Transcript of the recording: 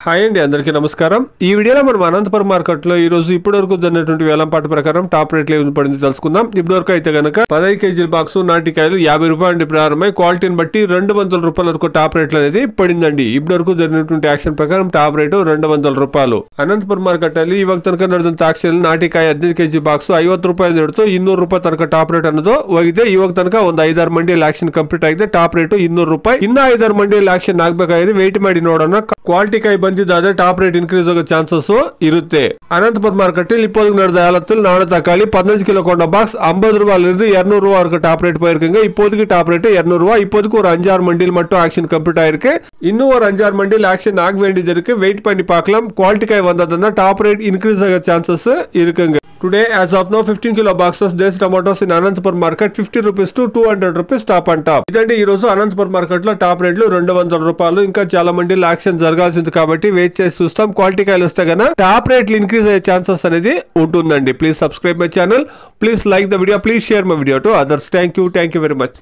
Hi అండి, అందరికీ నమస్కారం. ఈ వీడియోలో మనం అనంతపురం మార్కెట్లో ఈ రోజు ఇప్పటివరకు జరిగినటువంటి వేలంపాట ప్రకారం టాప్ రేట్లు ఏమి పడింది తెలుసుకుందాం. ఇప్పటివరకు అయితే కనుక 15 కేజీల బాక్స్ నాటికాయలు 50 రూపాయల నుండి ప్రారంభమై క్వాలిటీని బట్టి 200 రూపాయల వరకు టాప్ రేట్లు అనేది పడిందండి. ఇప్పటివరకు జరిగినటువంటి యాక్షన్ ప్రకారం టాప్ రేటు 200 రూపాయలు. అనంతపురం మార్కెట్ ಅಲ್ಲಿ ಇವಾಗ ತನಕ ನಡೆದಂತ ಆಕ್ಷನ್ ನಾಟಿಕಾಯಿ 15 ಕೆಜಿ ಬಾಕ್ಸ್ 50 ರೂಪಾಯಿ ಹಿಡಿದು 200 ರೂಪಾಯಿ ತನಕ ಟಾಪ್ ರೇಟ್ ಅನ್ನೋದು ಹೋಗಿದೆ. ಇವಾಗ ತನಕ ಒಂದು 5-6 ಮಂಡಿಯಲ್ಲಿ ಆಕ್ಷನ್ ಕಂಪ್ಲೀಟ್ ಆಗಿದೆ. ಟಾಪ್ ರೇಟ್ 200 ರೂಪಾಯಿ. ಇನ್ನ 5-6 ಮಂಡಿಯಲ್ಲಿ ಆಕ್ಷನ್ ಆಗಬೇಕಾಗಿದೆ. ವೇಟ್ ಮಾಡಿ ನೋಡೋಣ. ಕ್ವಾಲಿಟಿ ಕಾಯಿ ಬಂದಿದ್ದಾದ್ರೆ ಟಾಪ್ ರೇಟ್ ಇನ್ಕ್ರೀಸ್ ಆಗೋ ಚಾನ್ಸಸ್ ಇರುತ್ತೆ. அனந்தபுரம் மார்க்கெட்டில் இப்போது நடந்த ஏலத்தில் நாடு தக்காளி 15 கிலோ கொண்ட பாக்ஸ் 50 ரூபாயிலிருந்து 200 ரூபா வரைக்கும் டாப் ரேட் போயிருக்குங்க. இப்போதைக்கு டாப் ரேட் 200 ரூபா. இப்போதைக்கு ஒரு 5-6 மண்டியில் மட்டும் ஆக்ஷன் கம்ப்ளீட் ஆயிருக்கு. இன்னும் ஒரு 5-6 மண்டியில் ஆக்ஷன் ஆக வேண்டியது இருக்கு. வெயிட் பண்ணி பார்க்கலாம். குவாலிட்டி காய் வந்ததுன்னா டாப் ரேட் இன்க்ரீஸ் ஆக சான்சஸ் இருக்குங்க. Today as of now 15 kilo boxes Desh tomatoes in Anantapur market 50 rupees to 200 rupees top and top. ఇదండి ఈ రోజు అనంతపురం మార్కెట్ లో టాప్ రేట్లు 200 రూపాయలు. ఇంకా చాలా మండీలో యాక్షన్ జరగాల్సింది కాబట్టి వెయిట్ చేసి చూస్తాం. క్వాలిటీ కాయలు వస్తే గన టాప్ రేట్లు ఇంక్రీజ్ అయ్యే ఛాన్సెస్ అనేది ఉంటుందండి. Please subscribe my channel. Please like the video. Please share my video to others. Thank you very much.